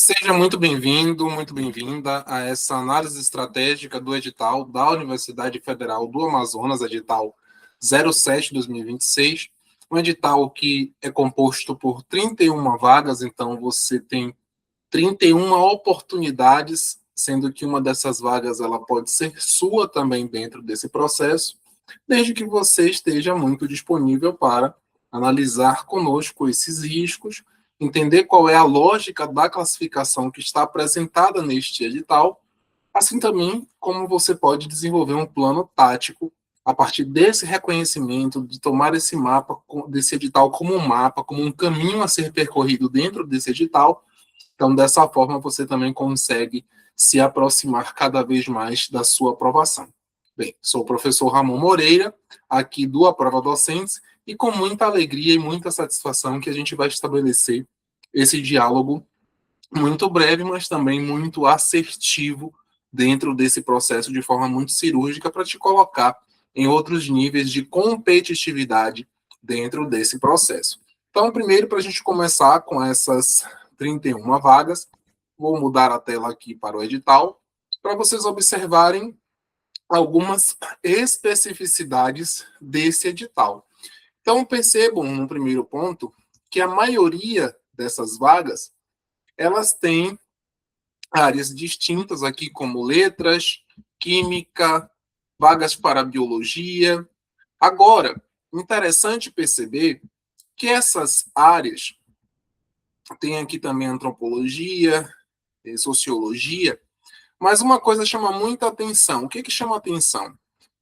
Seja muito bem-vindo, muito bem-vinda a essa análise estratégica do edital da Universidade Federal do Amazonas, edital 07/2026, um edital que é composto por 31 vagas, então você tem 31 oportunidades, sendo que uma dessas vagas ela pode ser sua também dentro desse processo, desde que você esteja muito disponível para analisar conosco esses riscos, entender qual é a lógica da classificação que está apresentada neste edital, assim também como você pode desenvolver um plano tático a partir desse reconhecimento, de tomar esse mapa, desse edital como um mapa, como um caminho a ser percorrido dentro desse edital. Então, dessa forma, você também consegue se aproximar cada vez mais da sua aprovação. Bem, sou o professor Ramon Moreira, aqui do Aprova Docentes, e com muita alegria e muita satisfação que a gente vai estabelecer esse diálogo muito breve, mas também muito assertivo dentro desse processo de forma muito cirúrgica para te colocar em outros níveis de competitividade dentro desse processo. Então, primeiro, para a gente começar com essas 31 vagas, vou mudar a tela aqui para o edital, para vocês observarem algumas especificidades desse edital. Então, percebam, no primeiro ponto, que a maioria dessas vagas, elas têm áreas distintas aqui, como letras, química, vagas para biologia. Agora, interessante perceber que essas áreas, tem aqui também antropologia, sociologia, mas uma coisa chama muita atenção. O que chama atenção?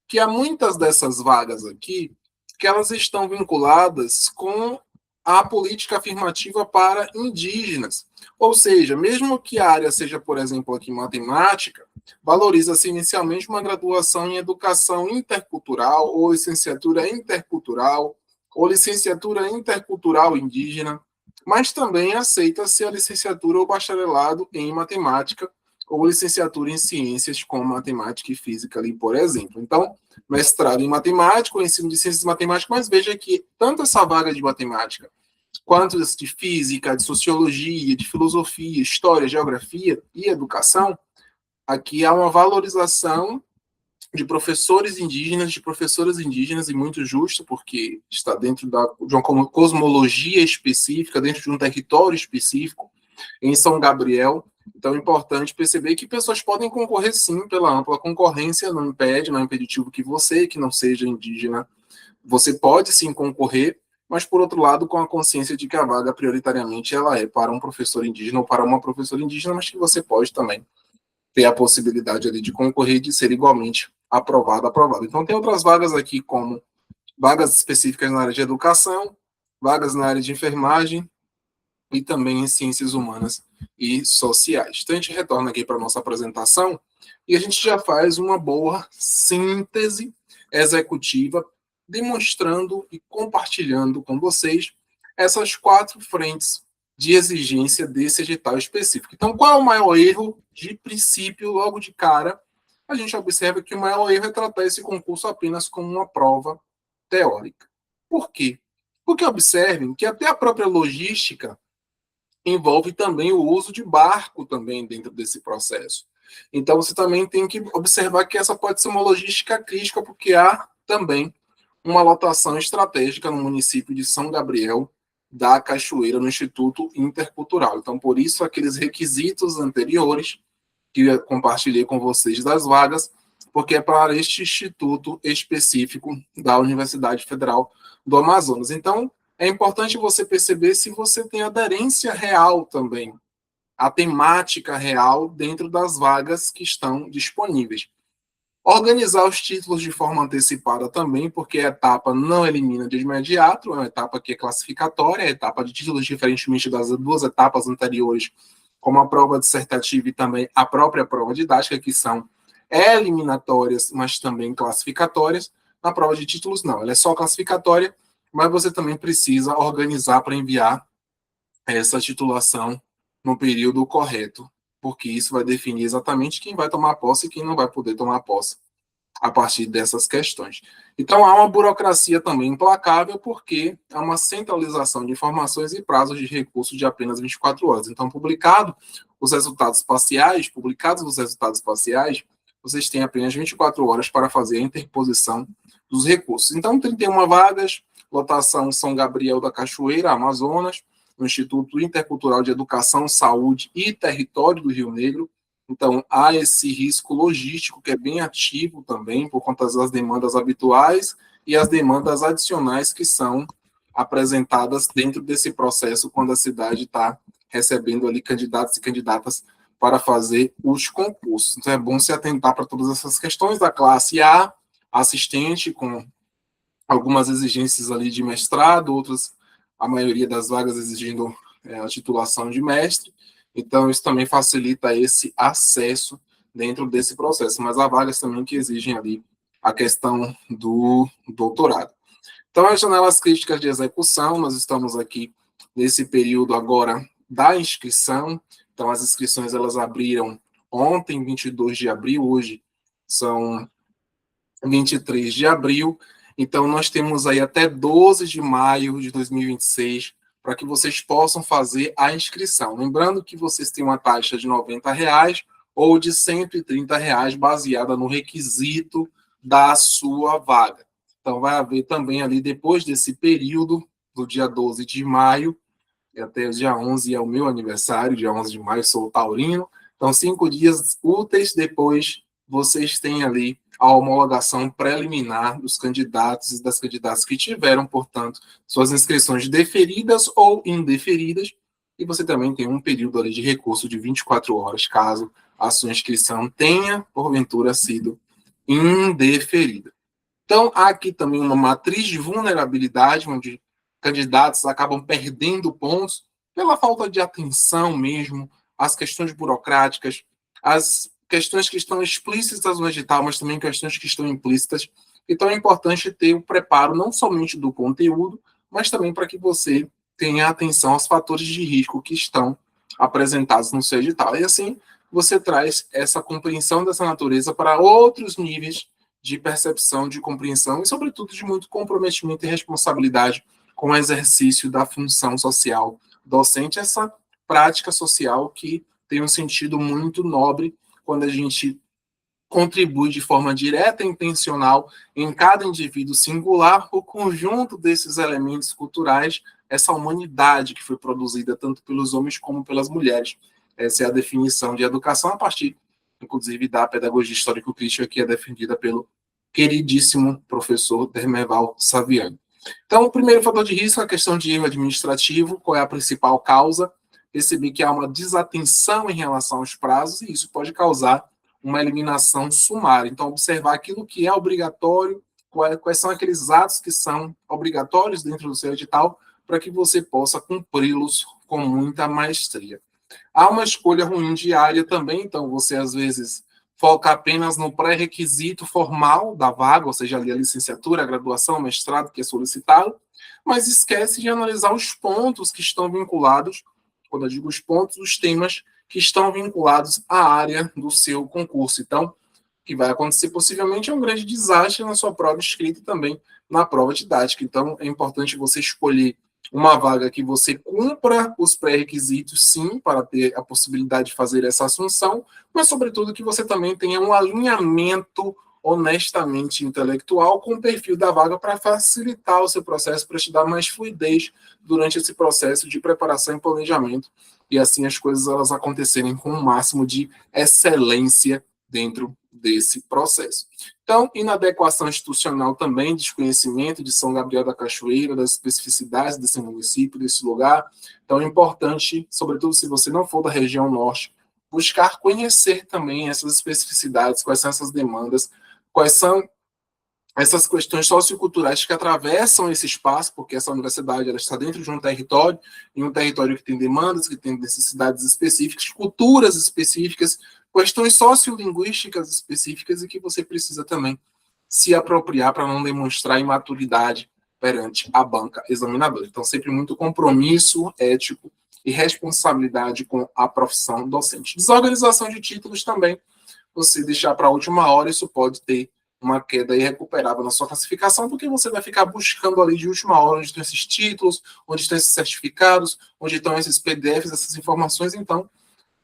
Que há muitas dessas vagas aqui que elas estão vinculadas com a política afirmativa para indígenas. Ou seja, mesmo que a área seja, por exemplo, aqui matemática, valoriza-se inicialmente uma graduação em educação intercultural, ou licenciatura intercultural, ou licenciatura intercultural indígena, mas também aceita-se a licenciatura ou bacharelado em matemática, ou licenciatura em ciências como matemática e física ali, por exemplo. Então, mestrado em matemática, ou ensino de ciências matemáticas, mas veja que tanto essa vaga de matemática, quanto de física, de sociologia, de filosofia, história, geografia e educação, aqui há uma valorização de professores indígenas, de professoras indígenas, e muito justo, porque está dentro de uma cosmologia específica, dentro de um território específico, em São Gabriel. Então é importante perceber que pessoas podem concorrer sim pela ampla concorrência, não impede, não é impeditivo que você, que não seja indígena, você pode sim concorrer, mas por outro lado com a consciência de que a vaga prioritariamente ela é para um professor indígena ou para uma professora indígena, mas que você pode também ter a possibilidade ali de concorrer e de ser igualmente aprovado. Então tem outras vagas aqui como vagas específicas na área de educação, vagas na área de enfermagem, e também em ciências humanas e sociais. Então, a gente retorna aqui para a nossa apresentação e a gente já faz uma boa síntese executiva, demonstrando e compartilhando com vocês essas 4 frentes de exigência desse edital específico. Então, qual é o maior erro? De princípio, logo de cara, a gente observa que o maior erro é tratar esse concurso apenas como uma prova teórica. Por quê? Porque observem que até a própria logística envolve também o uso de barco também dentro desse processo. Então, você também tem que observar que essa pode ser uma logística crítica, porque há também uma lotação estratégica no município de São Gabriel da Cachoeira, no Instituto Intercultural. Então, por isso, aqueles requisitos anteriores que eu compartilhei com vocês das vagas, porque é para este instituto específico da Universidade Federal do Amazonas. Então, é importante você perceber se você tem aderência real também, a temática real dentro das vagas que estão disponíveis. Organizar os títulos de forma antecipada também, porque a etapa não elimina de imediato, é uma etapa que é classificatória, é a etapa de títulos, diferentemente das 2 etapas anteriores, como a prova dissertativa e também a própria prova didática, que são eliminatórias, mas também classificatórias. Na prova de títulos, não, ela é só classificatória, mas você também precisa organizar para enviar essa titulação no período correto, porque isso vai definir exatamente quem vai tomar posse e quem não vai poder tomar posse a partir dessas questões. Então, há uma burocracia também implacável, porque há uma centralização de informações e prazos de recurso de apenas 24 horas. Então, publicados os resultados parciais, vocês têm apenas 24 horas para fazer a interposição dos recursos. Então, 31 vagas, lotação São Gabriel da Cachoeira, Amazonas, no Instituto Intercultural de Educação, Saúde e Território do Rio Negro. Então, há esse risco logístico que é bem ativo também, por conta das demandas habituais e as demandas adicionais que são apresentadas dentro desse processo, quando a cidade está recebendo ali candidatos e candidatas para fazer os concursos. Então, é bom se atentar para todas essas questões da classe A, assistente, com algumas exigências ali de mestrado, outras, a maioria das vagas exigindo a titulação de mestre. Então, isso também facilita esse acesso dentro desse processo, mas há vagas também que exigem ali a questão do doutorado. Então, as janelas críticas de execução, nós estamos aqui nesse período agora da inscrição. Então, as inscrições elas abriram ontem, 22 de abril, hoje são 23 de abril. Então, nós temos aí até 12 de maio de 2026 para que vocês possam fazer a inscrição. Lembrando que vocês têm uma taxa de R$90 ou de R$130, baseada no requisito da sua vaga. Então, vai haver também ali, depois desse período, do dia 12 de maio, e até o dia 11 é o meu aniversário, dia 11 de maio, sou taurino. Então, 5 dias úteis depois, vocês têm ali a homologação preliminar dos candidatos e das candidatas que tiveram, portanto, suas inscrições deferidas ou indeferidas, e você também tem um período ali de recurso de 24 horas, caso a sua inscrição tenha, porventura, sido indeferida. Então, há aqui também uma matriz de vulnerabilidade, onde candidatos acabam perdendo pontos pela falta de atenção mesmo, às questões burocráticas, às questões que estão explícitas no edital, mas também questões que estão implícitas. Então, é importante ter o preparo não somente do conteúdo, mas também para que você tenha atenção aos fatores de risco que estão apresentados no seu edital. E assim, você traz essa compreensão dessa natureza para outros níveis de percepção, de compreensão e, sobretudo, de muito comprometimento e responsabilidade com o exercício da função social docente, essa prática social que tem um sentido muito nobre quando a gente contribui de forma direta e intencional em cada indivíduo singular o conjunto desses elementos culturais, essa humanidade que foi produzida tanto pelos homens como pelas mulheres. Essa é a definição de educação a partir, inclusive, da pedagogia histórico-crítica que é defendida pelo queridíssimo professor Dermeval Saviani. Então, o primeiro fator de risco é a questão de erro administrativo. Qual é a principal causa? Perceber que há uma desatenção em relação aos prazos, e isso pode causar uma eliminação sumária. Então, observar aquilo que é obrigatório, quais são aqueles atos que são obrigatórios dentro do seu edital, para que você possa cumpri-los com muita maestria. Há uma escolha ruim de área também, então você, às vezes, foca apenas no pré-requisito formal da vaga, ou seja, ali a licenciatura, a graduação, o mestrado que é solicitado, mas esquece de analisar os pontos que estão vinculados, quando eu digo os pontos, os temas que estão vinculados à área do seu concurso. Então, o que vai acontecer possivelmente é um grande desastre na sua prova escrita e também na prova didática. Então, é importante você escolher uma vaga que você cumpra os pré-requisitos, sim, para ter a possibilidade de fazer essa assunção, mas, sobretudo, que você também tenha um alinhamento honestamente intelectual com o perfil da vaga para facilitar o seu processo, para te dar mais fluidez durante esse processo de preparação e planejamento, e assim as coisas elas acontecerem com o máximo de excelência dentro desse processo. Então, inadequação institucional também, desconhecimento de São Gabriel da Cachoeira, das especificidades desse município, desse lugar. Então, é importante, sobretudo se você não for da região norte, buscar conhecer também essas especificidades, quais são essas demandas, quais são essas questões socioculturais que atravessam esse espaço, porque essa universidade ela está dentro de um território, em um território que tem demandas, que tem necessidades específicas, culturas específicas, questões sociolinguísticas específicas e que você precisa também se apropriar para não demonstrar imaturidade perante a banca examinadora. Então, sempre muito compromisso ético e responsabilidade com a profissão docente. Desorganização de títulos também, você deixar para a última hora, isso pode ter uma queda irrecuperável na sua classificação, porque você vai ficar buscando ali de última hora onde estão esses títulos, onde estão esses certificados, onde estão esses PDFs, essas informações. Então,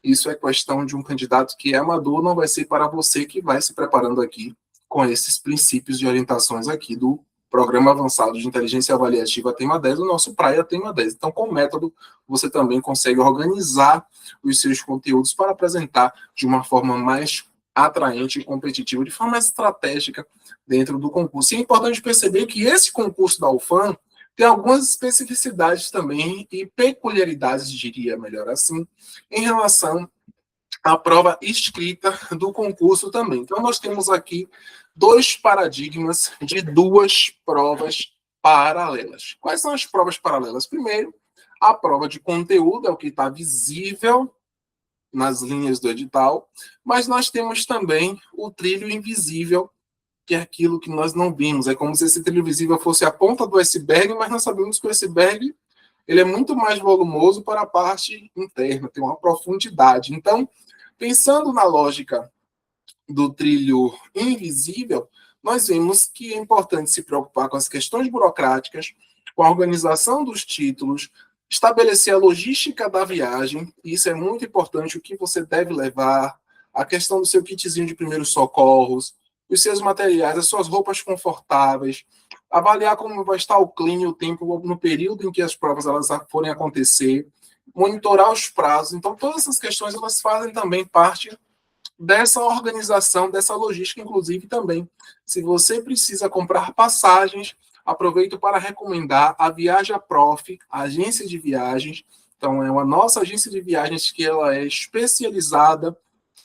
isso é questão de um candidato que é amador, não vai ser para você que vai se preparando aqui com esses princípios de orientações aqui do Programa Avançado de Inteligência Avaliativa Tema 10, o nosso Praia Tema 10. Então, com o método, você também consegue organizar os seus conteúdos para apresentar de uma forma mais atraente e competitiva, de forma estratégica dentro do concurso. E é importante perceber que esse concurso da UFAM tem algumas especificidades também e peculiaridades, diria melhor assim, em relação à prova escrita do concurso também. Então, nós temos aqui dois paradigmas de duas provas paralelas. Quais são as provas paralelas? Primeiro, a prova de conteúdo, é o que está visível nas linhas do edital, mas nós temos também o trilho invisível, que é aquilo que nós não vimos. É como se esse trilho visível fosse a ponta do iceberg, mas nós sabemos que o iceberg ele é muito mais volumoso para a parte interna, tem uma profundidade. Então, pensando na lógica do trilho invisível, nós vemos que é importante se preocupar com as questões burocráticas, com a organização dos títulos, estabelecer a logística da viagem, e isso é muito importante, o que você deve levar, a questão do seu kitzinho de primeiros socorros, os seus materiais, as suas roupas confortáveis, avaliar como vai estar o clima e o tempo no período em que as provas elas forem acontecer, monitorar os prazos. Então, todas essas questões elas fazem também parte dessa organização, dessa logística, inclusive também. Se você precisa comprar passagens, aproveito para recomendar a Viaja Prof, a agência de viagens. Então, é uma nossa agência de viagens que ela é especializada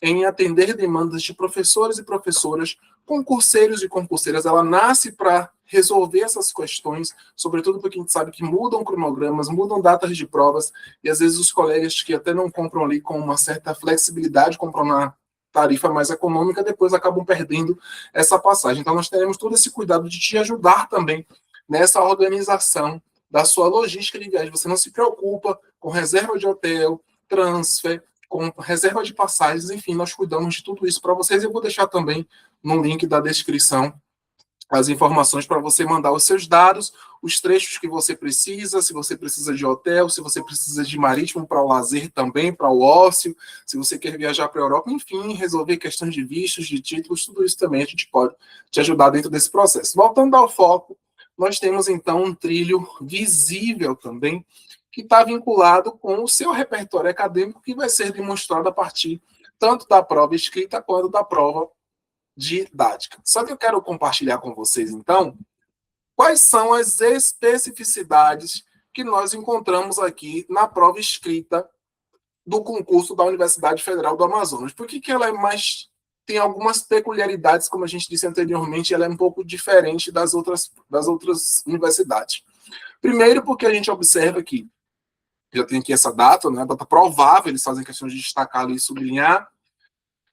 em atender demandas de professores e professoras, concurseiros e concurseiras. Ela nasce para resolver essas questões, sobretudo porque a gente sabe que mudam cronogramas, mudam datas de provas, e às vezes os colegas que até não compram ali com uma certa flexibilidade, compram na tarifa mais econômica, depois acabam perdendo essa passagem. Então, nós teremos todo esse cuidado de te ajudar também nessa organização da sua logística de viagem. Você não se preocupa com reserva de hotel, transfer, com reserva de passagens, enfim, nós cuidamos de tudo isso para vocês. Eu vou deixar também no link da descrição as informações para você mandar os seus dados, os trechos que você precisa, se você precisa de hotel, se você precisa de marítimo para o lazer também, para o ócio, se você quer viajar para a Europa, enfim, resolver questões de vistos, de títulos, tudo isso também a gente pode te ajudar dentro desse processo. Voltando ao foco, nós temos então um trilho visível também, que está vinculado com o seu repertório acadêmico, que vai ser demonstrado a partir tanto da prova escrita quanto da prova didática. Só que eu quero compartilhar com vocês, então, quais são as especificidades que nós encontramos aqui na prova escrita do concurso da Universidade Federal do Amazonas. Por que ela é mais... tem algumas peculiaridades, como a gente disse anteriormente, ela é um pouco diferente das outras universidades. Primeiro, porque a gente observa que já tem aqui essa data, né, a data provável, eles fazem questão de destacar ali e sublinhar,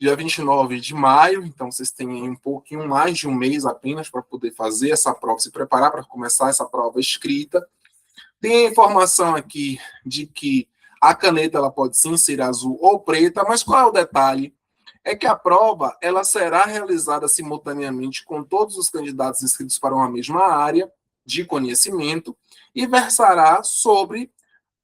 dia 29 de maio, então vocês têm um pouquinho mais de um mês apenas para poder fazer essa prova, se preparar para começar essa prova escrita. Tem a informação aqui de que a caneta ela pode sim ser azul ou preta, mas qual é o detalhe? É que a prova ela será realizada simultaneamente com todos os candidatos inscritos para uma mesma área de conhecimento e versará sobre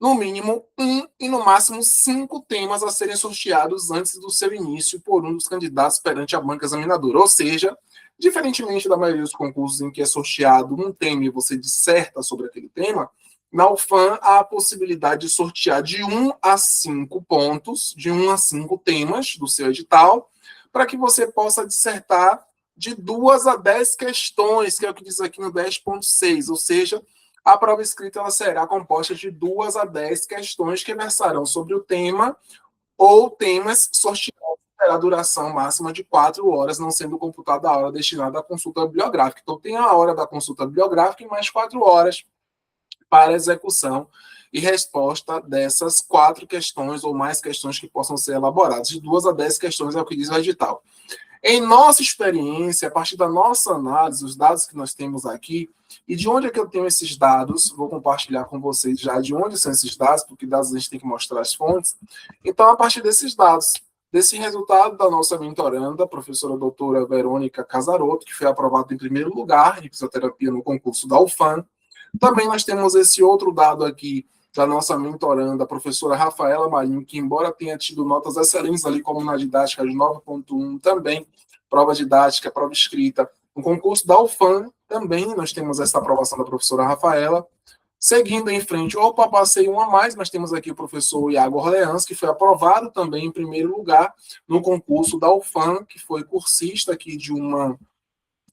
no mínimo 1 e no máximo 5 temas a serem sorteados antes do seu início por um dos candidatos perante a banca examinadora. Ou seja, diferentemente da maioria dos concursos em que é sorteado um tema e você disserta sobre aquele tema, na UFAM há a possibilidade de sortear de 1 a 5 pontos, de 1 a 5 temas do seu edital, para que você possa dissertar de 2 a 10 questões, que é o que diz aqui no 10.6, ou seja, a prova escrita ela será composta de 2 a 10 questões que versarão sobre o tema ou temas sorteados terá duração máxima de 4 horas, não sendo computada a hora destinada à consulta bibliográfica. Então, tem a hora da consulta bibliográfica e mais 4 horas para execução e resposta dessas 4 questões ou mais questões que possam ser elaboradas. De 2 a 10 questões é o que diz o edital. Em nossa experiência, a partir da nossa análise, os dados que nós temos aqui, e de onde é que eu tenho esses dados, vou compartilhar com vocês já de onde são esses dados, porque dados a gente tem que mostrar as fontes. Então, a partir desses dados, desse resultado da nossa mentoranda, a professora doutora Verônica Casarotto, que foi aprovada em primeiro lugar em fisioterapia no concurso da UFAM. Também nós temos esse outro dado aqui da nossa mentoranda, a professora Rafaela Marinho, que embora tenha tido notas excelentes ali, como na didática de 9.1, também prova didática, prova escrita. No concurso da UFAM, também nós temos essa aprovação da professora Rafaela. Seguindo em frente, opa, passei um a mais, mas temos aqui o professor Iago Orleans, que foi aprovado também em primeiro lugar no concurso da UFAM, que foi cursista aqui de uma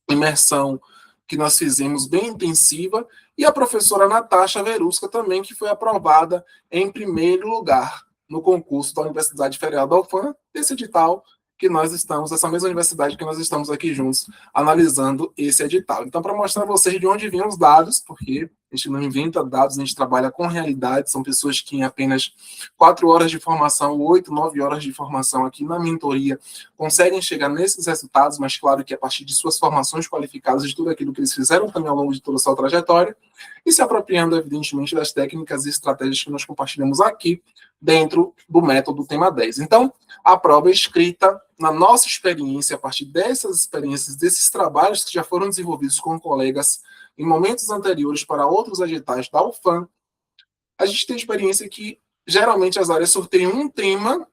imersão que nós fizemos bem intensiva, e a professora Natasha Verusca também, que foi aprovada em primeiro lugar no concurso da Universidade Federal da UFAM, desse edital que nós estamos, essa mesma universidade que nós estamos aqui juntos, analisando esse edital. Então, para mostrar a vocês de onde vêm os dados, porque a gente não inventa dados, a gente trabalha com realidade, são pessoas que em apenas 4 horas de formação, 8, 9 horas de formação aqui na mentoria, conseguem chegar nesses resultados, mas claro que a partir de suas formações qualificadas, de tudo aquilo que eles fizeram também ao longo de toda a sua trajetória, e se apropriando, evidentemente, das técnicas e estratégias que nós compartilhamos aqui dentro do método Tema 10. Então, a prova escrita, na nossa experiência, a partir dessas experiências, desses trabalhos que já foram desenvolvidos com colegas em momentos anteriores para outros editais da UFAM, a gente tem experiência que, geralmente, as áreas sorteiam um tema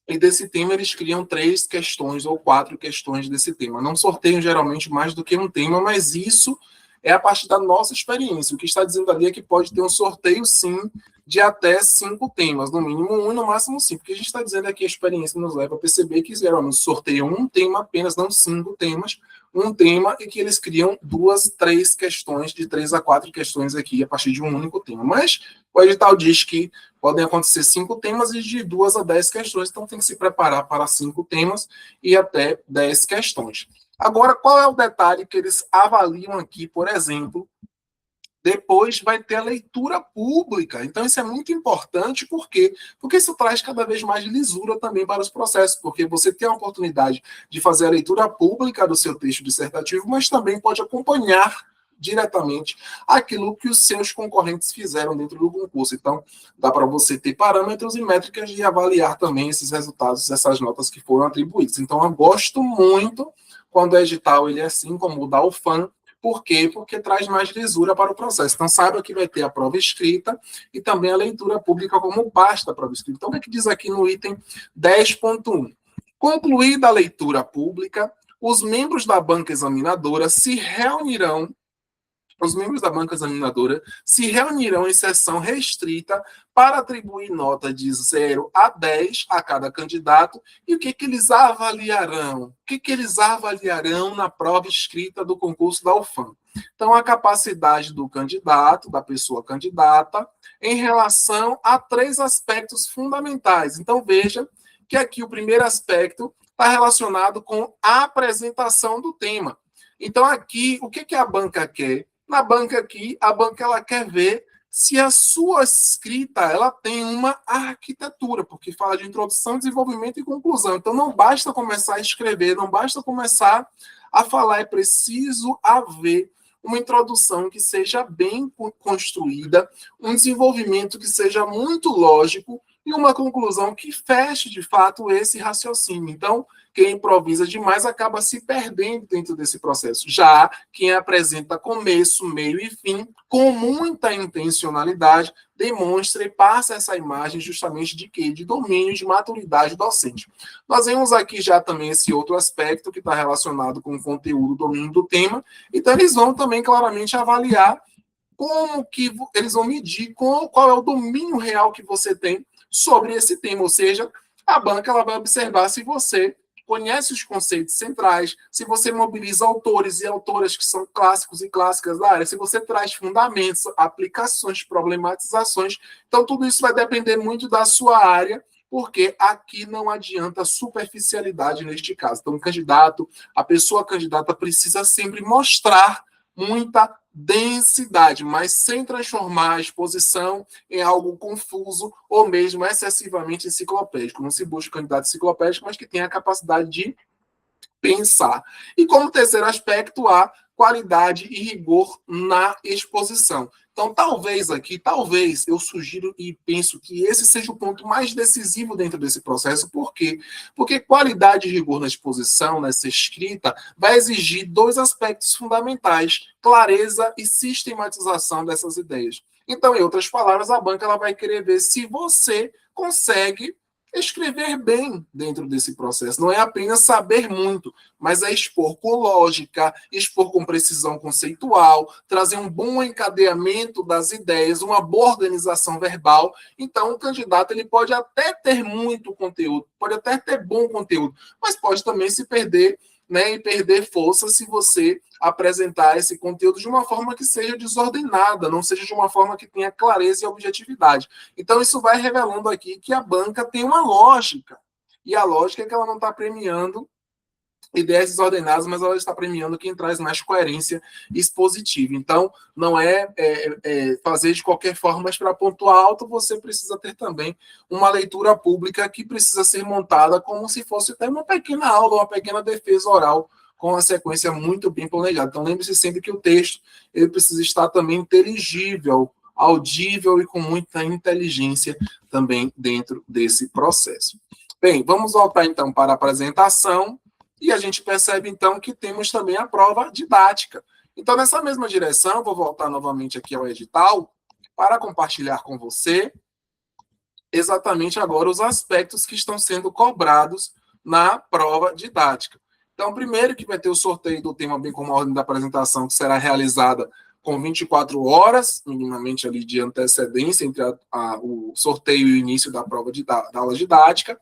e desse tema eles criam 3 questões ou 4 questões desse tema. Não sorteiam, geralmente, mais do que um tema, mas isso é a partir da nossa experiência. O que está dizendo ali é que pode ter um sorteio, sim, de até 5 temas, no mínimo 1 e no máximo 5. O que a gente está dizendo é que a experiência nos leva a perceber que geralmente sorteiam um tema apenas, não 5 temas, um tema, e que eles criam 2, 3 questões, de 3 a 4 questões aqui, a partir de um único tema. Mas o edital diz que podem acontecer 5 temas e de 2 a 10 questões, então tem que se preparar para 5 temas e até 10 questões. Agora, qual é o detalhe que eles avaliam aqui, por exemplo? Depois vai ter a leitura pública. Então, isso é muito importante, por quê? Porque isso traz cada vez mais lisura também para os processos, porque você tem a oportunidade de fazer a leitura pública do seu texto dissertativo, mas também pode acompanhar diretamente aquilo que os seus concorrentes fizeram dentro do concurso. Então, dá para você ter parâmetros e métricas de avaliar também esses resultados, essas notas que foram atribuídas. Então, eu gosto muito quando o edital ele é assim, como o da UFAM. Por quê? Porque traz mais lisura para o processo. Então, saiba que vai ter a prova escrita e também a leitura pública como parte da prova escrita. Então, o que é que diz aqui no item 10.1? Concluída a leitura pública, os membros da banca examinadora se reunirão em sessão restrita para atribuir nota de 0 a 10 a cada candidato. E o que eles avaliarão? O que eles avaliarão na prova escrita do concurso da UFAM? Então, a capacidade do candidato, da pessoa candidata, em relação a 3 aspectos fundamentais. Então, veja que aqui o primeiro aspecto está relacionado com a apresentação do tema. Então, aqui, o que a banca quer? Na banca aqui, a banca ela quer ver se a sua escrita ela tem uma arquitetura, porque fala de introdução, desenvolvimento e conclusão. Então, não basta começar a escrever, não basta começar a falar, é preciso haver uma introdução que seja bem construída, um desenvolvimento que seja muito lógico e uma conclusão que feche, de fato, esse raciocínio. Então, quem improvisa demais acaba se perdendo dentro desse processo. Já quem apresenta começo, meio e fim, com muita intencionalidade, demonstra e passa essa imagem justamente de quê? De domínio, de maturidade docente. Nós vemos aqui já também esse outro aspecto que está relacionado com o conteúdo, o domínio do tema. Então, eles vão também claramente avaliar como que eles vão medir qual é o domínio real que você tem sobre esse tema, ou seja, a banca ela vai observar se você conhece os conceitos centrais, se você mobiliza autores e autoras que são clássicos e clássicas da área, se você traz fundamentos, aplicações, problematizações. Então, tudo isso vai depender muito da sua área, porque aqui não adianta superficialidade neste caso. Então, o candidato, a pessoa candidata precisa sempre mostrar muita densidade, mas sem transformar a exposição em algo confuso ou mesmo excessivamente enciclopédico. Não se busca um candidato enciclopédico, mas que tenha a capacidade de pensar. E como terceiro aspecto, a qualidade e rigor na exposição. Então, talvez eu sugiro e penso que esse seja o ponto mais decisivo dentro desse processo. Por quê? Porque qualidade e rigor na exposição, nessa escrita, vai exigir dois aspectos fundamentais: clareza e sistematização dessas ideias. Então, em outras palavras, a banca ela vai querer ver se você consegue escrever bem dentro desse processo. Não é apenas saber muito, mas é expor com lógica, expor com precisão conceitual, trazer um bom encadeamento das ideias, uma boa organização verbal. Então, o candidato ele pode até ter muito conteúdo, pode até ter bom conteúdo, mas pode também se perder, né, e perder força se você apresentar esse conteúdo de uma forma que seja desordenada, não seja de uma forma que tenha clareza e objetividade. Então, isso vai revelando aqui que a banca tem uma lógica, e a lógica é que ela não está premiando ideias desordenadas, mas ela está premiando quem traz mais coerência expositiva. Então, não é fazer de qualquer forma, mas para ponto alto, você precisa ter também uma leitura pública que precisa ser montada como se fosse até uma pequena aula, uma pequena defesa oral, com uma sequência muito bem planejada. Então, lembre-se sempre que o texto ele precisa estar também inteligível, audível e com muita inteligência também dentro desse processo. Bem, vamos voltar então para a apresentação. E a gente percebe, então, que temos também a prova didática. Então, nessa mesma direção, vou voltar novamente aqui ao edital para compartilhar com você exatamente agora os aspectos que estão sendo cobrados na prova didática. Então, primeiro que vai ter o sorteio do tema, bem como a ordem da apresentação, que será realizada com 24 horas, minimamente ali de antecedência entre o sorteio e o início da prova da aula didática.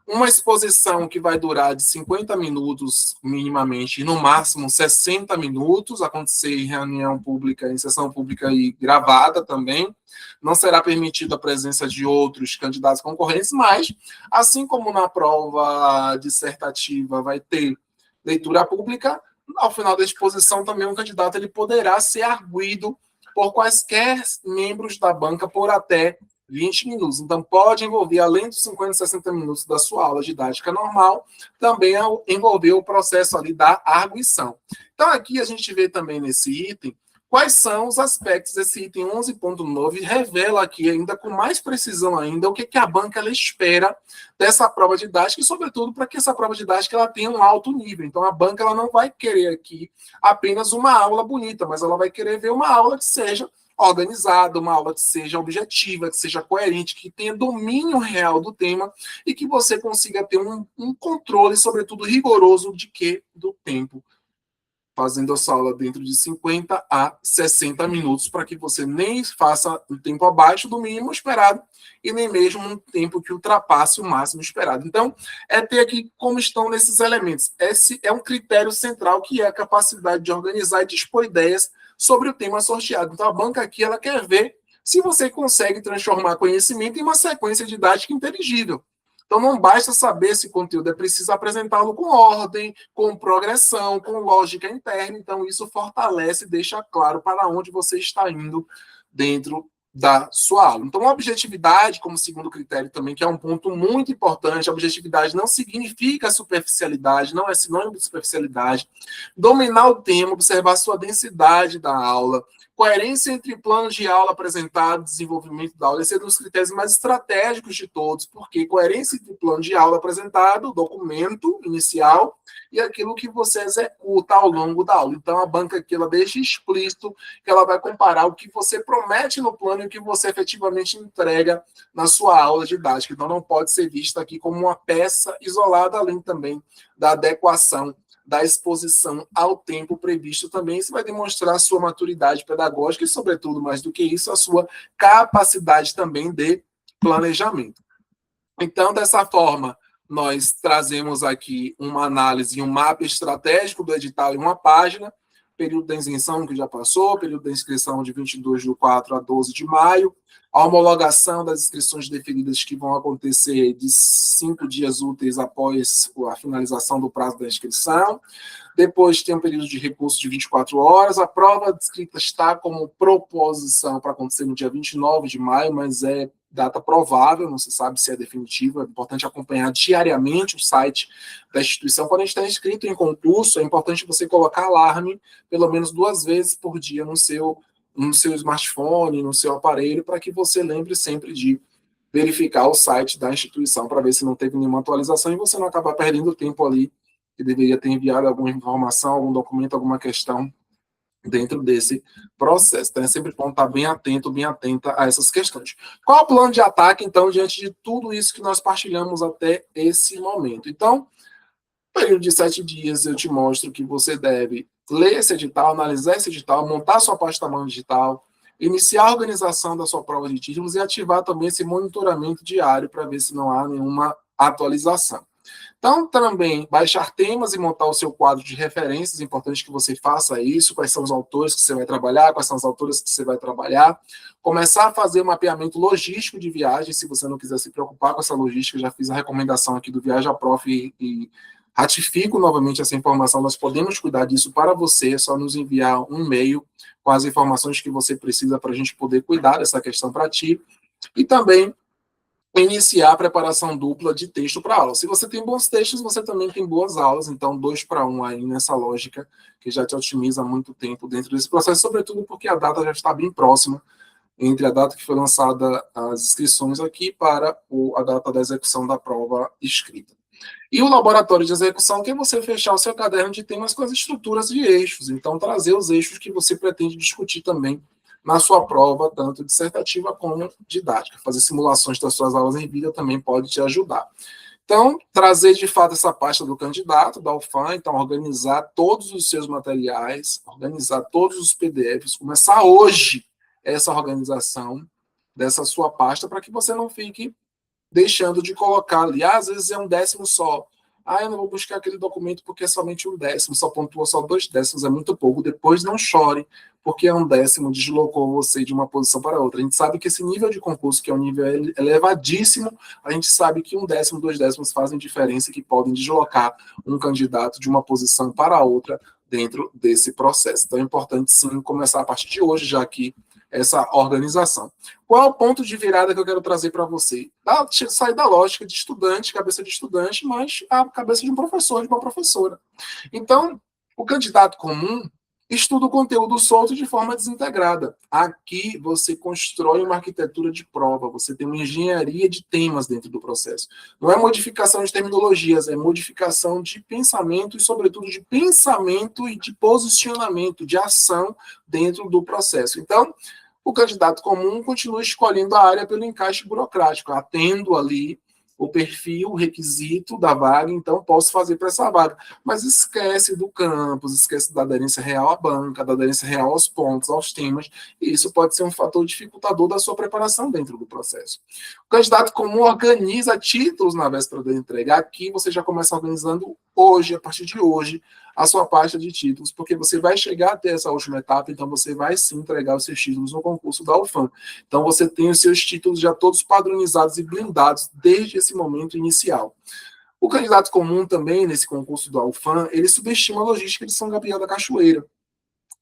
Uma exposição que vai durar de 50 minutos, minimamente, e no máximo 60 minutos, acontecer em reunião pública, em sessão pública e gravada também. Não será permitida a presença de outros candidatos concorrentes, mas, assim como na prova dissertativa vai ter leitura pública, ao final da exposição também um candidato ele poderá ser arguido por quaisquer membros da banca por até 20 minutos. Então, pode envolver, além dos 50, 60 minutos da sua aula didática normal, também envolver o processo ali da arguição. Então, aqui a gente vê também nesse item quais são os aspectos desse item 11.9, revela aqui ainda com mais precisão ainda o que a banca ela espera dessa prova didática e, sobretudo, para que essa prova didática ela tenha um alto nível. Então, a banca ela não vai querer aqui apenas uma aula bonita, mas ela vai querer ver uma aula que seja organizada, uma aula que seja objetiva, que seja coerente, que tenha domínio real do tema e que você consiga ter um controle, sobretudo rigoroso, do tempo, fazendo essa aula dentro de 50 a 60 minutos, para que você nem faça um tempo abaixo do mínimo esperado e nem mesmo um tempo que ultrapasse o máximo esperado. Então, é ter aqui como estão nesses elementos. Esse é um critério central, que é a capacidade de organizar e dispor ideias sobre o tema sorteado. Então, a banca aqui ela quer ver se você consegue transformar conhecimento em uma sequência didática inteligível. Então, não basta saber esse conteúdo, é preciso apresentá-lo com ordem, com progressão, com lógica interna. Então, isso fortalece e deixa claro para onde você está indo dentro da sua aula. Então, a objetividade, como segundo critério também, que é um ponto muito importante, a objetividade não significa superficialidade, não é sinônimo de superficialidade. Dominar o tema, observar sua densidade da aula, coerência entre planos de aula apresentado, desenvolvimento da aula, esse é um dos critérios mais estratégicos de todos, porque coerência entre o plano de aula apresentado, o documento inicial, e aquilo que você executa ao longo da aula. Então, a banca aqui ela deixa explícito que ela vai comparar o que você promete no plano e o que você efetivamente entrega na sua aula didática. Então, não pode ser vista aqui como uma peça isolada, além também da adequação da exposição ao tempo previsto também. Isso vai demonstrar a sua maturidade pedagógica e, sobretudo, mais do que isso, a sua capacidade também de planejamento. Então, dessa forma, nós trazemos aqui uma análise e um mapa estratégico do edital em uma página, período da isenção que já passou, período da inscrição de 22/4 a 12 de maio, a homologação das inscrições deferidas que vão acontecer de 5 dias úteis após a finalização do prazo da inscrição. Depois tem um período de recurso de 24 horas. A prova de escrita está como proposição para acontecer no dia 29 de maio, mas é data provável, não se sabe se é definitiva. É importante acompanhar diariamente o site da instituição. Quando a gente está inscrito em concurso, é importante você colocar alarme pelo menos 2 vezes por dia no seu no seu smartphone, no seu aparelho, para que você lembre sempre de verificar o site da instituição para ver se não teve nenhuma atualização e você não acabar perdendo tempo ali que deveria ter enviado alguma informação, algum documento, alguma questão dentro desse processo. Então, é sempre bom estar bem atento, bem atenta a essas questões. Qual o plano de ataque, então, diante de tudo isso que nós partilhamos até esse momento? Então, no período de 7 dias, eu te mostro que você deve ler esse edital, analisar esse edital, montar sua pasta mão digital, iniciar a organização da sua prova de títulos e ativar também esse monitoramento diário para ver se não há nenhuma atualização. Então, também, baixar temas e montar o seu quadro de referências, é importante que você faça isso, quais são os autores que você vai trabalhar, quais são as autoras que você vai trabalhar, começar a fazer o mapeamento logístico de viagem, se você não quiser se preocupar com essa logística, já fiz a recomendação aqui do Viaja Prof e ratifico novamente essa informação, nós podemos cuidar disso para você, é só nos enviar um e-mail com as informações que você precisa para a gente poder cuidar dessa questão para ti, e também iniciar a preparação dupla de texto para aula. Se você tem bons textos, você também tem boas aulas, então 2 para 1 aí nessa lógica, que já te otimiza muito tempo dentro desse processo, sobretudo porque a data já está bem próxima, entre a data que foi lançada as inscrições aqui para a data da execução da prova escrita. E o laboratório de execução, que é você fechar o seu caderno de temas com as estruturas de eixos, então trazer os eixos que você pretende discutir também na sua prova, tanto dissertativa como didática. Fazer simulações das suas aulas em vídeo também pode te ajudar. Então, trazer de fato essa pasta do candidato, da UFAM, então organizar todos os seus materiais, organizar todos os PDFs, começar hoje essa organização dessa sua pasta para que você não fique deixando de colocar ali. Às vezes é um décimo só. Eu não vou buscar aquele documento porque é somente um décimo, só pontua só 2 décimos, é muito pouco. Depois não chore, porque um décimo deslocou você de uma posição para outra. A gente sabe que esse nível de concurso, que é um nível elevadíssimo, a gente sabe que 1 décimo, 2 décimos fazem diferença, que podem deslocar um candidato de uma posição para outra dentro desse processo. Então é importante sim começar a partir de hoje, já que essa organização. Qual é o ponto de virada que eu quero trazer para você? Sair da lógica de estudante, cabeça de estudante, mas a cabeça de um professor, de uma professora. Então, o candidato comum estuda o conteúdo solto de forma desintegrada. Aqui você constrói uma arquitetura de prova, você tem uma engenharia de temas dentro do processo. Não é modificação de terminologias, é modificação de pensamento e, sobretudo, de pensamento e de posicionamento, de ação dentro do processo. Então, o candidato comum continua escolhendo a área pelo encaixe burocrático, atendo ali o perfil, o requisito da vaga, então posso fazer para essa vaga. Mas esquece do campus, esquece da aderência real à banca, da aderência real aos pontos, aos temas, e isso pode ser um fator dificultador da sua preparação dentro do processo. O candidato comum organiza títulos na véspera da entrega. Aqui você já começa organizando hoje, a partir de hoje, a sua pasta de títulos, porque você vai chegar até essa última etapa, então você vai sim entregar os seus títulos no concurso da UFAM. Então você tem os seus títulos já todos padronizados e blindados desde esse momento inicial. O candidato comum também, nesse concurso da UFAM, ele subestima a logística de São Gabriel da Cachoeira.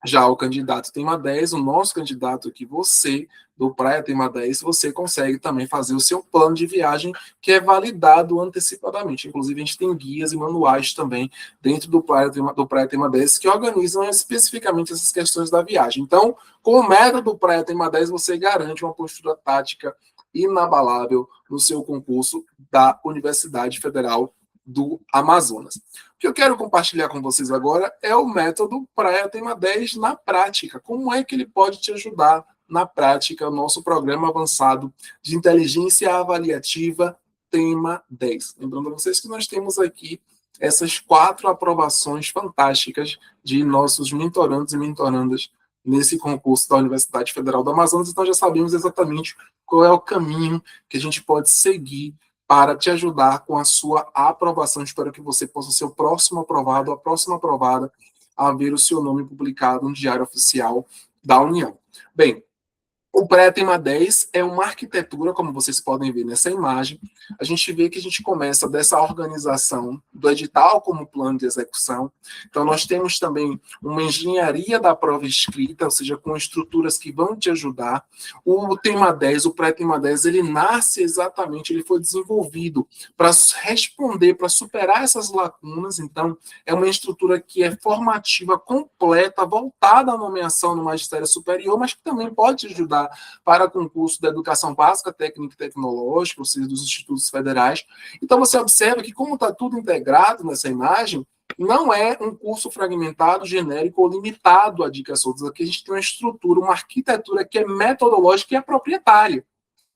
Já o candidato Tema 10, o nosso candidato aqui, você, do Praia Tema 10, você consegue também fazer o seu plano de viagem, que é validado antecipadamente. Inclusive, a gente tem guias e manuais também dentro do Praia Tema 10, que organizam especificamente essas questões da viagem. Então, com o método do Praia Tema 10, você garante uma postura tática inabalável no seu concurso da Universidade Federal do Amazonas. O que eu quero compartilhar com vocês agora é o método Praia Tema 10 na prática. Como é que ele pode te ajudar na prática, o nosso programa avançado de inteligência avaliativa Tema 10. Lembrando a vocês que nós temos aqui essas 4 aprovações fantásticas de nossos mentorandos e mentorandas nesse concurso da Universidade Federal do Amazonas, então já sabemos exatamente qual é o caminho que a gente pode seguir para te ajudar com a sua aprovação. Espero que você possa ser o próximo aprovado, a próxima aprovada a ver o seu nome publicado no Diário Oficial da União. Bem, O pré-tema 10 é uma arquitetura, como vocês podem ver nessa imagem. A gente vê que a gente começa dessa organização do edital como plano de execução. Então, nós temos também uma engenharia da prova escrita, ou seja, com estruturas que vão te ajudar. O tema 10, o pré-tema 10, ele nasce exatamente, ele foi desenvolvido para responder, para superar essas lacunas. Então, é uma estrutura que é formativa, completa, voltada à nomeação no magistério superior, mas que também pode te ajudar para concurso da educação básica, técnica e tecnológica, ou seja, dos institutos federais. Então, você observa que, como está tudo integrado nessa imagem, não é um curso fragmentado, genérico ou limitado a dicas soltas. Aqui a gente tem uma estrutura, uma arquitetura que é metodológica e é proprietária,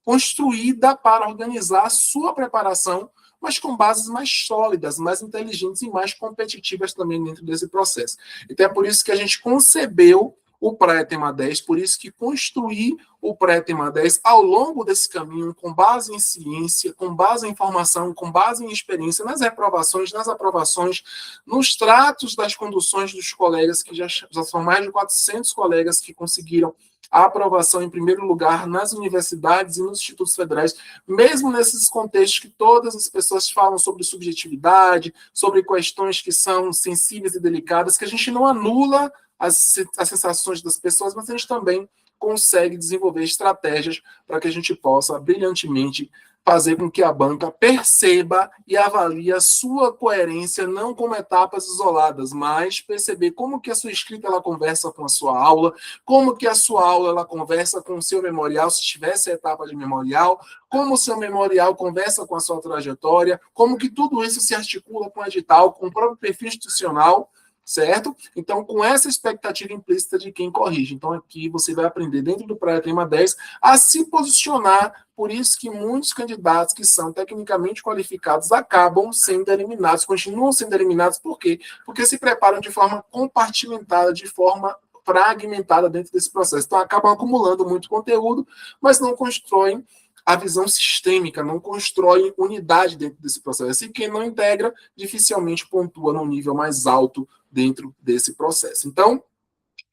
construída para organizar a sua preparação, mas com bases mais sólidas, mais inteligentes e mais competitivas também dentro desse processo. Então, é por isso que a gente concebeu o pré-tema 10, por isso que construir o pré-tema 10 ao longo desse caminho, com base em ciência, com base em informação, com base em experiência, nas reprovações, nas aprovações, nos tratos das conduções dos colegas, que já são mais de 400 colegas que conseguiram a aprovação em primeiro lugar nas universidades e nos institutos federais, mesmo nesses contextos que todas as pessoas falam sobre subjetividade, sobre questões que são sensíveis e delicadas, que a gente não anula as sensações das pessoas, mas a gente também consegue desenvolver estratégias para que a gente possa brilhantemente fazer com que a banca perceba e avalie a sua coerência não como etapas isoladas, mas perceber como que a sua escrita ela conversa com a sua aula, como que a sua aula ela conversa com o seu memorial, se tivesse a etapa de memorial, como o seu memorial conversa com a sua trajetória, como que tudo isso se articula com o edital, com o próprio perfil institucional, certo? Então, com essa expectativa implícita de quem corrige. Então, aqui você vai aprender, dentro do pré-tema 10, a se posicionar. Por isso que muitos candidatos que são tecnicamente qualificados acabam sendo eliminados, continuam sendo eliminados. Por quê? Porque se preparam de forma compartimentada, de forma fragmentada dentro desse processo. Então, acabam acumulando muito conteúdo, mas não constroem a visão sistêmica, não constrói unidade dentro desse processo. E quem não integra, dificilmente pontua num nível mais alto dentro desse processo. Então,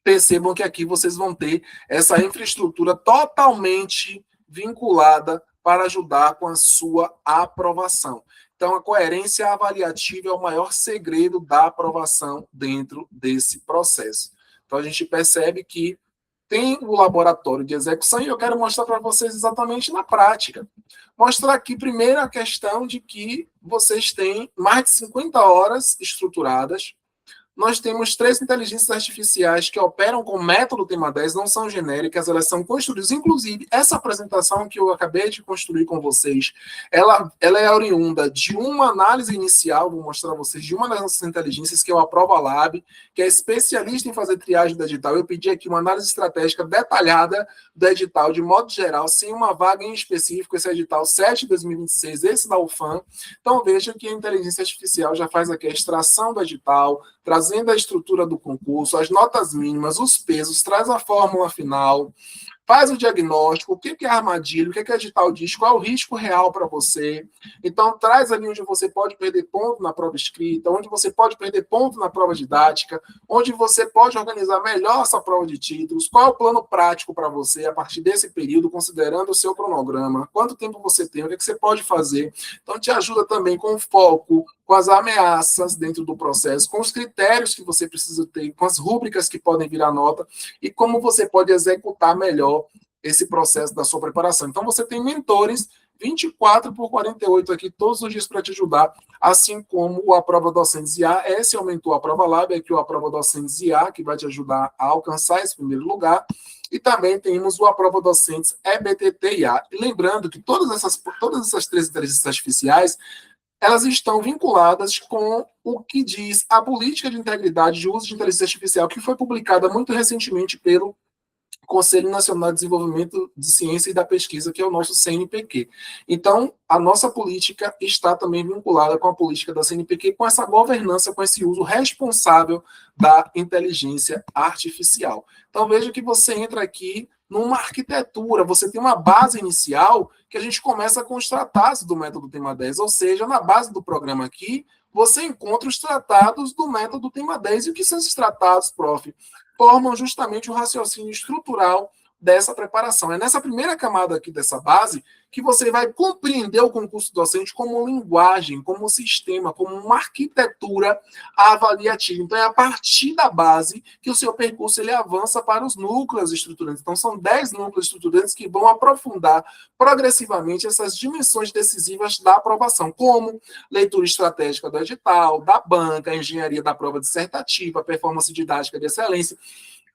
percebam que aqui vocês vão ter essa infraestrutura totalmente vinculada para ajudar com a sua aprovação. Então, a coerência avaliativa é o maior segredo da aprovação dentro desse processo. Então, a gente percebe que tem o laboratório de execução e eu quero mostrar para vocês exatamente na prática. Mostrar aqui primeiro a questão de que vocês têm mais de 50 horas estruturadas. Nós temos 3 inteligências artificiais que operam com o método tema 10, não são genéricas, elas são construídas. Inclusive, essa apresentação que eu acabei de construir com vocês, ela é oriunda de uma análise inicial, vou mostrar a vocês, de uma das nossas inteligências, que é o Aprova Lab, que é especialista em fazer triagem do edital. Eu pedi aqui uma análise estratégica detalhada do edital, de modo geral, sem uma vaga em específico, esse edital 7 de 2026, esse da UFAM. Então, veja que a inteligência artificial já faz aqui a extração do edital, trazendo a estrutura do concurso, as notas mínimas, os pesos, traz a fórmula final, faz o diagnóstico, o que é armadilha, o que o edital diz, qual é o risco real para você. Então, traz ali onde você pode perder ponto na prova escrita, onde você pode perder ponto na prova didática, onde você pode organizar melhor essa prova de títulos, qual é o plano prático para você a partir desse período, considerando o seu cronograma, quanto tempo você tem, o que você pode fazer. Então, te ajuda também com o foco, com as ameaças dentro do processo, com os critérios que você precisa ter, com as rúbricas que podem virar nota e como você pode executar melhor esse processo da sua preparação. Então, você tem mentores 24/48 aqui todos os dias para te ajudar, assim como o Aprova Docentes IA. Esse aumentou a Aprova Lab, aqui o Aprova Docentes IA, que vai te ajudar a alcançar esse primeiro lugar. E também temos o Aprova Docentes EBTT IA. E lembrando que todas essas 3 inteligências artificiais, elas estão vinculadas com o que diz a política de integridade de uso de inteligência artificial, que foi publicada muito recentemente pelo Conselho Nacional de Desenvolvimento de Ciência e da Pesquisa, que é o nosso CNPq. Então, a nossa política está também vinculada com a política da CNPq, com essa governança, com esse uso responsável da inteligência artificial. Então, veja que você entra aqui numa arquitetura, você tem uma base inicial que a gente começa com os tratados do método tema 10, ou seja, na base do programa aqui, você encontra os tratados do método tema 10. E o que são esses tratados, prof? Formam justamente o raciocínio estrutural, dessa preparação. É nessa primeira camada aqui dessa base que você vai compreender o concurso docente como linguagem, como sistema, como uma arquitetura avaliativa. Então, é a partir da base que o seu percurso ele avança para os núcleos estruturantes. Então, são 10 núcleos estruturantes que vão aprofundar progressivamente essas dimensões decisivas da aprovação, como leitura estratégica do edital, da banca, a engenharia da prova dissertativa, performance didática de excelência,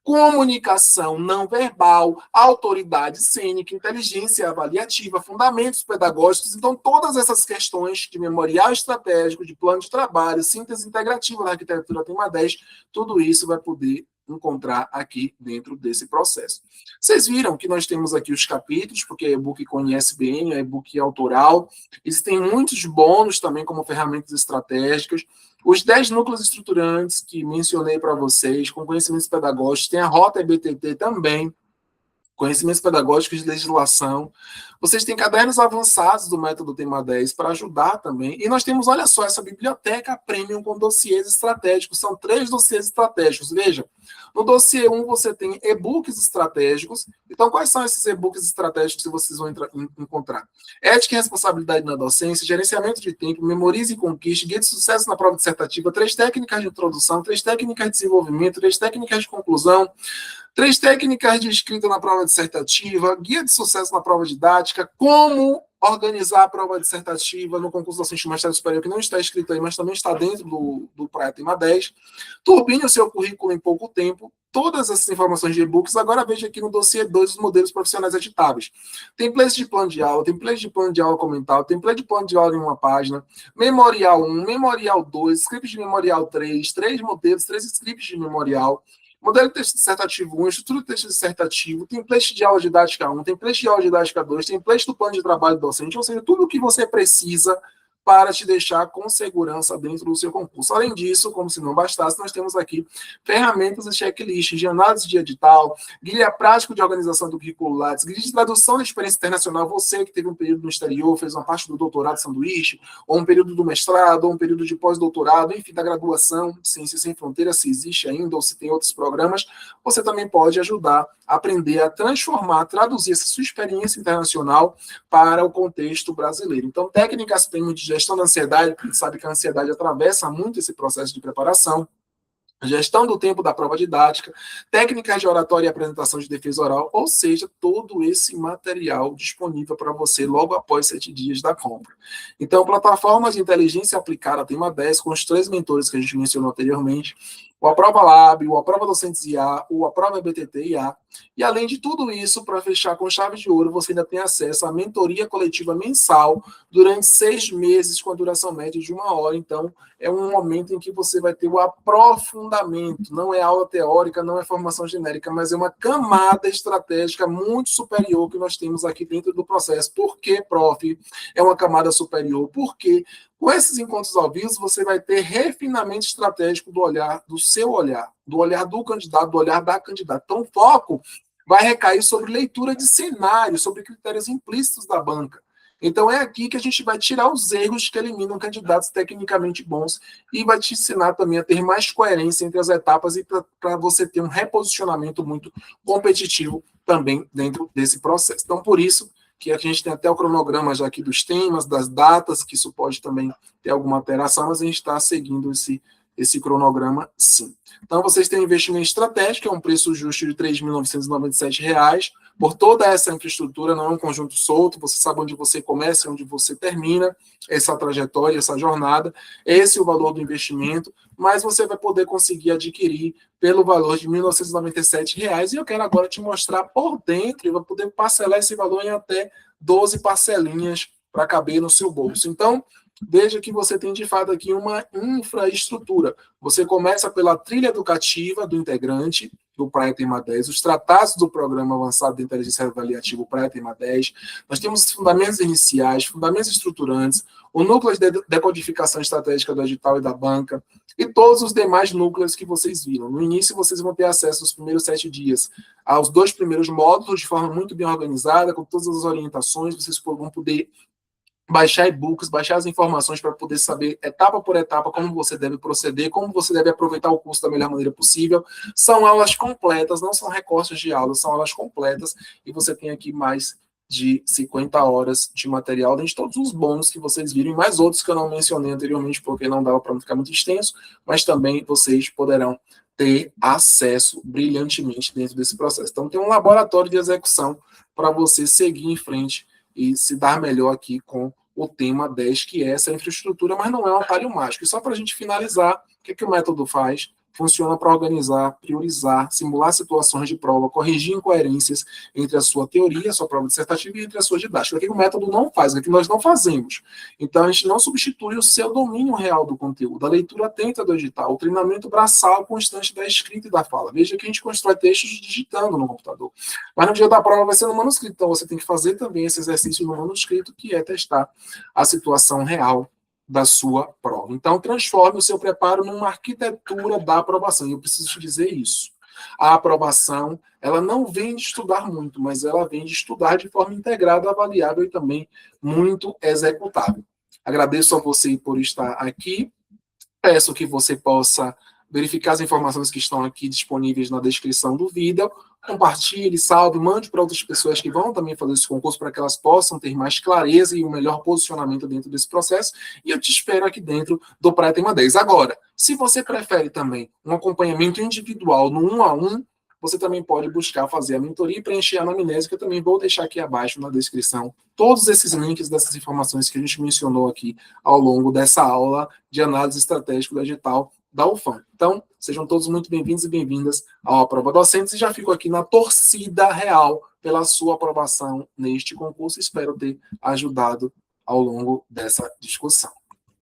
comunicação não verbal, autoridade cênica, inteligência avaliativa, fundamentos pedagógicos. Então, todas essas questões de memorial estratégico, de plano de trabalho, síntese integrativa da arquitetura Tema 10, tudo isso vai poder encontrar aqui dentro desse processo. Vocês viram que nós temos aqui os capítulos, porque é e-book com ISBN, é e-book autoral. Existem muitos bônus também como ferramentas estratégicas. Os 10 núcleos estruturantes que mencionei para vocês, com conhecimentos pedagógicos, tem a Rota EBTT também, conhecimentos pedagógicos de legislação. Vocês têm cadernos avançados do método Tema 10 para ajudar também. E nós temos, olha só, essa biblioteca premium com dossiês estratégicos. São 3 dossiês estratégicos. Veja, no dossiê 1 você tem e-books estratégicos. Então, quais são esses e-books estratégicos que vocês vão encontrar? Ética e responsabilidade na docência, gerenciamento de tempo, memorize e conquiste, guia de sucesso na prova dissertativa, 3 técnicas de introdução, 3 técnicas de desenvolvimento, 3 técnicas de conclusão, 3 técnicas de escrita na prova dissertativa, guia de sucesso na prova didática, como organizar a prova dissertativa no concurso docente de magistério superior, que não está escrito aí, mas também está dentro do Praia Tema 10. Turbine o seu currículo em pouco tempo. Todas essas informações de e-books, agora veja aqui no dossiê 2 os modelos profissionais editáveis. Template de plano de aula, template de plano de aula comentário, template de plano de aula em uma página, memorial 1, memorial 2, script de memorial 3, 3 modelos, 3 scripts de memorial, modelo de texto dissertativo 1, estrutura de texto dissertativo, template de aula didática 1, template de aula didática 2, template do plano de trabalho docente, ou seja, tudo o que você precisa para te deixar com segurança dentro do seu concurso. Além disso, como se não bastasse, nós temos aqui ferramentas e checklists de análise de edital, guia prático de organização do currículo Lattes, guia de tradução da experiência internacional, você que teve um período no exterior, fez uma parte do doutorado sanduíche, ou um período do mestrado, ou um período de pós-doutorado, enfim, da graduação, Ciências Sem Fronteiras, se existe ainda, ou se tem outros programas, você também pode ajudar a aprender a transformar, traduzir essa sua experiência internacional para o contexto brasileiro. Então, técnicas premium de gestão da ansiedade, porque a gente sabe que a ansiedade atravessa muito esse processo de preparação, gestão do tempo da prova didática, técnicas de oratória e apresentação de defesa oral, ou seja, todo esse material disponível para você logo após 7 dias da compra. Então, plataformas de inteligência aplicada Tema 10, com os 3 mentores que a gente mencionou anteriormente, o Aprova Lab, o Aprova Docentes IA, o Aprova BTT IA, e além de tudo isso, para fechar com chave de ouro, você ainda tem acesso à mentoria coletiva mensal durante 6 meses, com a duração média de 1 hora. Então, é um momento em que você vai ter o aprofundamento, não é aula teórica, não é formação genérica, mas é uma camada estratégica muito superior que nós temos aqui dentro do processo. Por que, prof? É uma camada superior? Porque com esses encontros ao vivo, você vai ter refinamento estratégico do olhar, do seu olhar, do olhar do candidato, do olhar da candidata. Então, o foco vai recair sobre leitura de cenário, sobre critérios implícitos da banca. Então, é aqui que a gente vai tirar os erros que eliminam candidatos tecnicamente bons e vai te ensinar também a ter mais coerência entre as etapas e para você ter um reposicionamento muito competitivo também dentro desse processo. Então, por isso que a gente tem até o cronograma já aqui dos temas, das datas, que isso pode também ter alguma alteração, mas a gente está seguindo esse cronograma, sim. Então, vocês têm um investimento estratégico, é um preço justo de R$ 3.997 por toda essa infraestrutura, não é um conjunto solto, você sabe onde você começa e onde você termina essa trajetória, essa jornada, esse é o valor do investimento, mas você vai poder conseguir adquirir pelo valor de R$ 1.997, e eu quero agora te mostrar por dentro, e vai poder parcelar esse valor em até 12 parcelinhas para caber no seu bolso. Então, veja que você tem de fato aqui uma infraestrutura. Você começa pela trilha educativa do integrante do Praia Tema 10, os tratados do Programa Avançado de Inteligência Avaliativa, o Praia Tema 10. Nós temos os fundamentos iniciais, fundamentos estruturantes, o núcleo de decodificação estratégica do edital e da banca, e todos os demais núcleos que vocês viram. No início, vocês vão ter acesso nos primeiros 7 dias aos 2 primeiros módulos, de forma muito bem organizada, com todas as orientações, vocês vão poder baixar e-books, baixar as informações para poder saber etapa por etapa como você deve proceder, como você deve aproveitar o curso da melhor maneira possível. São aulas completas, não são recortes de aulas, são aulas completas, e você tem aqui mais de 50 horas de material, dentre todos os bônus que vocês viram, e mais outros que eu não mencionei anteriormente, porque não dava para não ficar muito extenso, mas também vocês poderão ter acesso brilhantemente dentro desse processo. Então, tem um laboratório de execução para você seguir em frente e se dar melhor aqui com o tema 10, que é essa infraestrutura, mas não é um atalho mágico. E só para a gente finalizar, o que o método faz? Funciona para organizar, priorizar, simular situações de prova, corrigir incoerências entre a sua teoria, a sua prova dissertativa e entre a sua didática. O que o método não faz, o que nós não fazemos. Então, a gente não substitui o seu domínio real do conteúdo, a leitura atenta do edital, o treinamento braçal constante da escrita e da fala. Veja que a gente constrói textos digitando no computador. Mas no dia da prova vai ser no manuscrito, então você tem que fazer também esse exercício no manuscrito, que é testar a situação real da sua prova. Então, transforme o seu preparo numa arquitetura da aprovação. E eu preciso te dizer isso. A aprovação, ela não vem de estudar muito, mas ela vem de estudar de forma integrada, avaliável e também muito executável. Agradeço a você por estar aqui. Peço que você possa verificar as informações que estão aqui disponíveis na descrição do vídeo, compartilhe, salve, mande para outras pessoas que vão também fazer esse concurso para que elas possam ter mais clareza e um melhor posicionamento dentro desse processo, e eu te espero aqui dentro do Praia Tema 10. Agora, se você prefere também um acompanhamento individual no 1 a 1, você também pode buscar fazer a mentoria e preencher a anamnese, que eu também vou deixar aqui abaixo na descrição todos esses links dessas informações que a gente mencionou aqui ao longo dessa aula de análise estratégica do edital da UFAM. Então, sejam todos muito bem-vindos e bem-vindas à Prova Docentes, e já fico aqui na torcida real pela sua aprovação neste concurso. Espero ter ajudado ao longo dessa discussão.